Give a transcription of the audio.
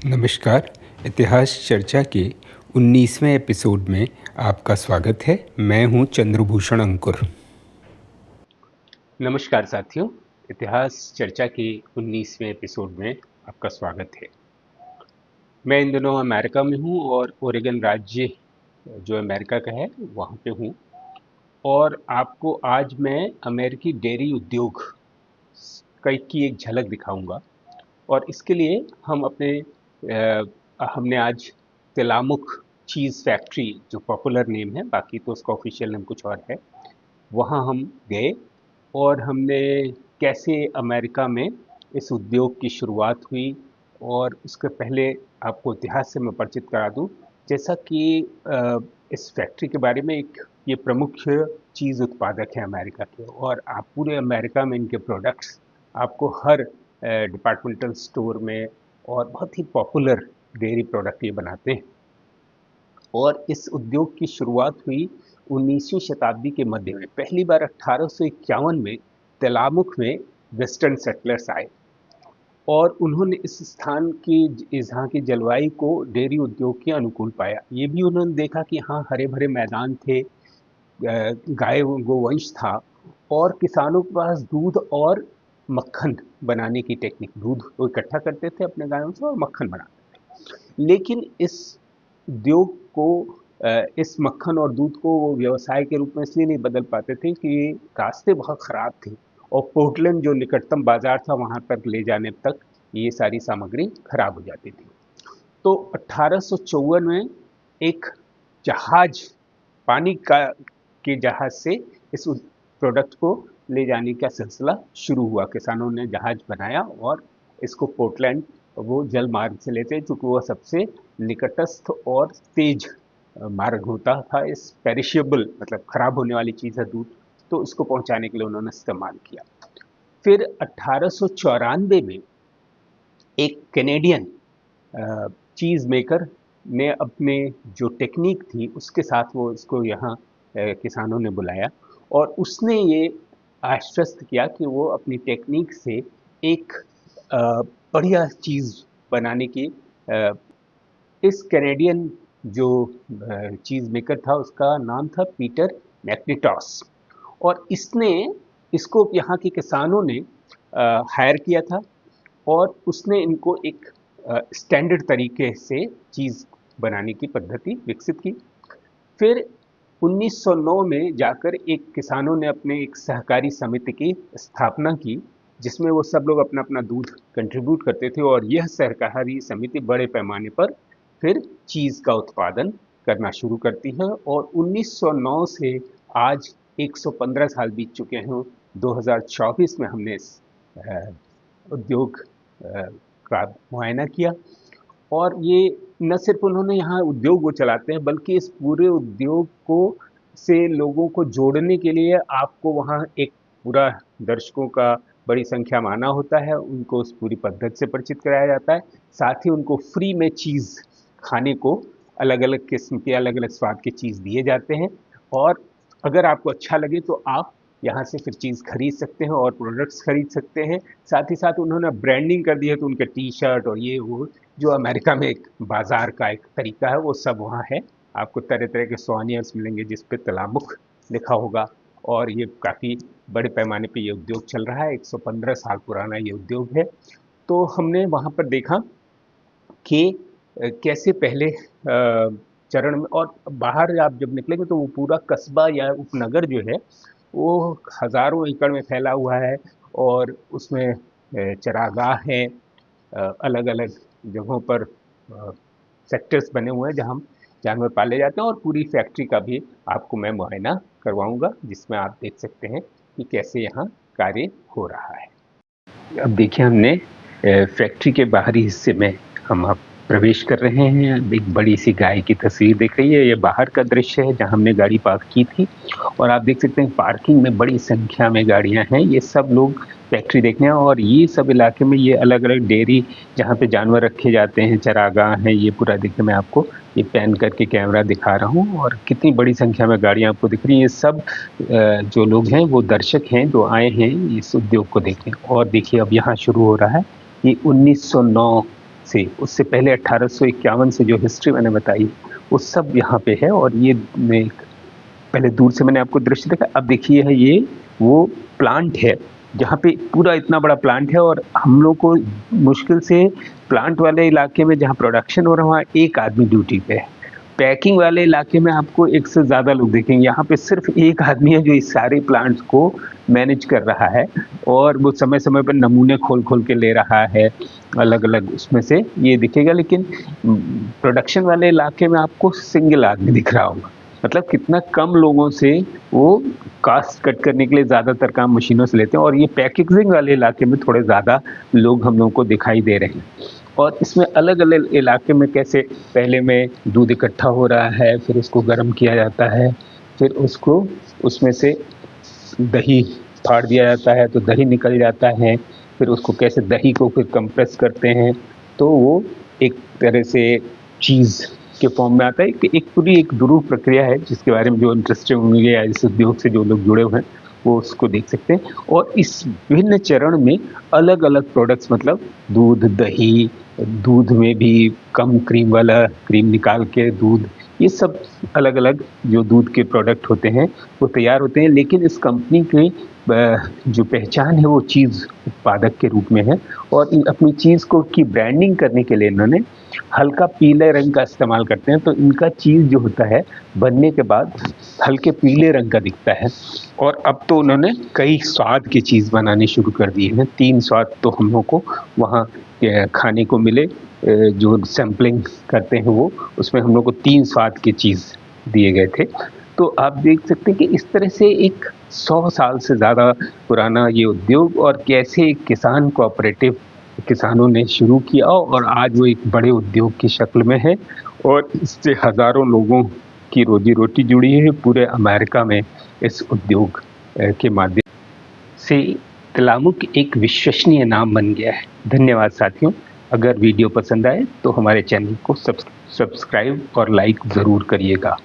नमस्कार। इतिहास चर्चा के 19वें एपिसोड में आपका स्वागत है। मैं हूं चंद्रभूषण अंकुर। नमस्कार साथियों, इतिहास चर्चा के 19वें एपिसोड में आपका स्वागत है। मैं इन दिनों अमेरिका में हूँ और ओरेगन राज्य जो अमेरिका का है वहाँ पे हूँ। और आपको आज मैं अमेरिकी डेयरी उद्योग की एक झलक दिखाऊंगा। और इसके लिए हमने आज तिलामुख चीज़ फैक्ट्री, जो पॉपुलर नेम है, बाकी तो उसका ऑफिशियल नेम कुछ और है, वहाँ हम गए। और हमने कैसे अमेरिका में इस उद्योग की शुरुआत हुई, और उसके पहले आपको इतिहास से मैं परिचित करा दूं। जैसा कि इस फैक्ट्री के बारे में, ये प्रमुख चीज़ उत्पादक है अमेरिका के, और आप पूरे अमेरिका में इनके प्रोडक्ट्स आपको हर डिपार्टमेंटल स्टोर में, और बहुत ही पॉपुलर डेयरी प्रोडक्ट ये बनाते हैं। और इस उद्योग की शुरुआत हुई 19वीं शताब्दी के मध्य में। पहली बार 1851 में तेलामुख में वेस्टर्न सेटलर्स आए, और उन्होंने इस स्थान की, यहाँ की जलवायु को डेयरी उद्योग के अनुकूल पाया। ये भी उन्होंने देखा कि हाँ, हरे भरे मैदान थे, गाय गोवंश था, और किसानों के पास दूध और मक्खन बनाने की टेक्निक, दूध वो इकट्ठा करते थे अपने गायों से और मक्खन बनाते थे। लेकिन इस उद्योग को, इस मक्खन और दूध को वो व्यवसाय के रूप में इसलिए नहीं बदल पाते थे कि रास्ते बहुत ख़राब थे, और पोर्टलैंड जो निकटतम बाजार था वहाँ पर ले जाने तक ये सारी सामग्री खराब हो जाती थी। तो 1854 में एक जहाज, पानी का के जहाज से इस प्रोडक्ट को ले जाने का सिलसिला शुरू हुआ। किसानों ने जहाज बनाया और इसको पोर्टलैंड, वो जल मार्ग से लेते, क्योंकि वो सबसे निकटस्थ और तेज मार्ग होता था। इस पेरिशेबल, मतलब खराब होने वाली चीज़ है दूध, तो इसको पहुंचाने के लिए उन्होंने इस्तेमाल किया। फिर 1894 में एक कैनेडियन चीज़ मेकर ने अपने जो टेक्निक थी उसके साथ वो इसको यहाँ किसानों ने बुलाया, और उसने ये आश्वस्त किया कि वो अपनी टेक्निक से एक अ, बढ़िया चीज़ बनाने की, इस कैनेडियन जो चीज़ मेकर था उसका नाम था पीटर मैकनिटॉस। और इसको यहाँ के किसानों ने हायर किया था, और उसने इनको एक स्टैंडर्ड तरीके से चीज़ बनाने की पद्धति विकसित की। फिर 1909 में जाकर एक किसानों ने अपने एक सहकारी समिति की स्थापना की, जिसमें वो सब लोग अपना अपना दूध कंट्रीब्यूट करते थे, और यह सहकारी समिति बड़े पैमाने पर फिर चीज़ का उत्पादन करना शुरू करती है। और 1909 से आज 115 साल बीत चुके हैं। 2024 में हमने इस उद्योग का मुआयना किया, और ये न सिर्फ उन्होंने यहाँ उद्योग वो चलाते हैं, बल्कि इस पूरे उद्योग को से लोगों को जोड़ने के लिए आपको वहाँ एक पूरा दर्शकों का बड़ी संख्या में आना होता है, उनको उस पूरी पद्धति से परिचित कराया जाता है। साथ ही उनको फ्री में चीज़ खाने को, अलग अलग किस्म के अलग अलग स्वाद की चीज़ दिए जाते हैं। और अगर आपको अच्छा लगे तो आप यहाँ से फिर चीज़ खरीद सकते हैं और प्रोडक्ट्स खरीद सकते हैं। साथ ही साथ उन्होंने ब्रांडिंग कर दी है, तो उनके टी शर्ट और ये वो, जो अमेरिका में एक बाजार का एक तरीका है, वो सब वहाँ है। आपको तरह तरह के सोनियर्स मिलेंगे जिस पे तलामुख लिखा होगा, और ये काफ़ी बड़े पैमाने पे ये उद्योग चल रहा है। 115 साल पुराना ये उद्योग है। तो हमने वहाँ पर देखा कि कैसे पहले चरण में, और बाहर आप जब निकलेंगे तो वो पूरा कस्बा या उपनगर जो है वो हज़ारों एकड़ में फैला हुआ है, और उसमें चरागाह हैं, अलग अलग जगहों पर सेक्टर्स बने हुए हैं जहाँ जानवर पाले जाते हैं। और पूरी फैक्ट्री का भी आपको मैं मुआयना करवाऊंगा, जिसमें आप देख सकते हैं कि कैसे यहाँ कार्य हो रहा है। अब देखिए, हमने फैक्ट्री के बाहरी हिस्से में हम अब प्रवेश कर रहे हैं। एक बड़ी सी गाय की तस्वीर दिख रही है। ये बाहर का दृश्य है जहाँ हमने गाड़ी पार्क की थी, और आप देख सकते हैं पार्किंग में बड़ी संख्या में गाड़ियाँ हैं। ये सब लोग फैक्ट्री देखने, और ये सब इलाके में ये अलग अलग डेयरी जहाँ पे जानवर रखे जाते हैं, चरागाह हैं, ये पूरा देखिए। मैं आपको ये पैन करके कैमरा दिखा रहा हूँ, और कितनी बड़ी संख्या में गाड़ियाँ आपको दिख रही हैं। ये सब जो लोग हैं वो दर्शक हैं जो आए हैं इस उद्योग को देखने। और देखिए अब यहाँ शुरू हो रहा है। ये 1909 से, उससे पहले 1851 से जो हिस्ट्री मैंने बताई वो सब यहाँ पे है। और ये पहले दूर से मैंने आपको दृश्य दिखा, अब देखिए है ये वो प्लांट है जहाँ पे पूरा इतना बड़ा प्लांट है, और हम लोग को मुश्किल से प्लांट वाले इलाके में जहाँ प्रोडक्शन हो रहा है वहाँ एक आदमी ड्यूटी पे है। पैकिंग वाले इलाके में आपको एक से ज़्यादा लोग देखेंगे, यहाँ पे सिर्फ एक आदमी है जो इस सारे प्लांट्स को मैनेज कर रहा है, और वो समय समय पर नमूने खोल खोल के ले रहा है अलग अलग उसमें से, ये दिखेगा। लेकिन प्रोडक्शन वाले इलाके में आपको सिंगल आदमी दिख रहा होगा, मतलब कितना कम लोगों से वो कास्ट कट करने के लिए ज़्यादातर काम मशीनों से लेते हैं। और ये पैकेजिंग वाले इलाके में थोड़े ज़्यादा लोग हम लोगों को दिखाई दे रहे हैं। और इसमें अलग अलग इलाके में कैसे पहले में दूध इकट्ठा हो रहा है, फिर उसको गर्म किया जाता है, फिर उसको उसमें से दही फाड़ दिया जाता है तो दही निकल जाता है, फिर उसको कैसे दही को फिर कंप्रेस करते हैं तो वो एक तरह से चीज़ के फॉर्म में आता है। एक पूरी एक दुरूह प्रक्रिया है जिसके बारे में जो इंटरेस्टेड होंगे या इस उद्योग से जो लोग जुड़े हुए हैं वो उसको देख सकते हैं। और इस विभिन्न चरण में अलग अलग प्रोडक्ट्स, मतलब दूध, दही, दूध में भी कम क्रीम वाला क्रीम निकाल के दूध, ये सब अलग अलग जो दूध के प्रोडक्ट होते हैं वो तैयार होते हैं। लेकिन इस कंपनी की जो पहचान है वो चीज़ उत्पादक के रूप में है। और अपनी चीज़ को की ब्रांडिंग करने के लिए इन्होंने हल्का पीले रंग का इस्तेमाल करते हैं, तो इनका चीज़ जो होता है बनने के बाद हल्के पीले रंग का दिखता है। और अब तो उन्होंने कई स्वाद की चीज़ बनानी शुरू कर दी है। 3 स्वाद तो हम लोग को वहाँ खाने को मिले, जो सैम्पलिंग करते हैं वो, उसमें हम लोग को 3 स्वाद की चीज़ दिए गए थे। तो आप देख सकते हैं कि इस तरह से एक 100 साल से ज़्यादा पुराना ये उद्योग, और कैसे एक किसान कोऑपरेटिव किसानों ने शुरू किया और आज वो एक बड़े उद्योग की शक्ल में है, और इससे हज़ारों लोगों की रोजी रोटी जुड़ी है पूरे अमेरिका में। इस उद्योग के माध्यम से तिलामुक एक विश्वसनीय नाम बन गया है। धन्यवाद साथियों। अगर वीडियो पसंद आए तो हमारे चैनल को सब्सक्राइब और लाइक ज़रूर करिएगा।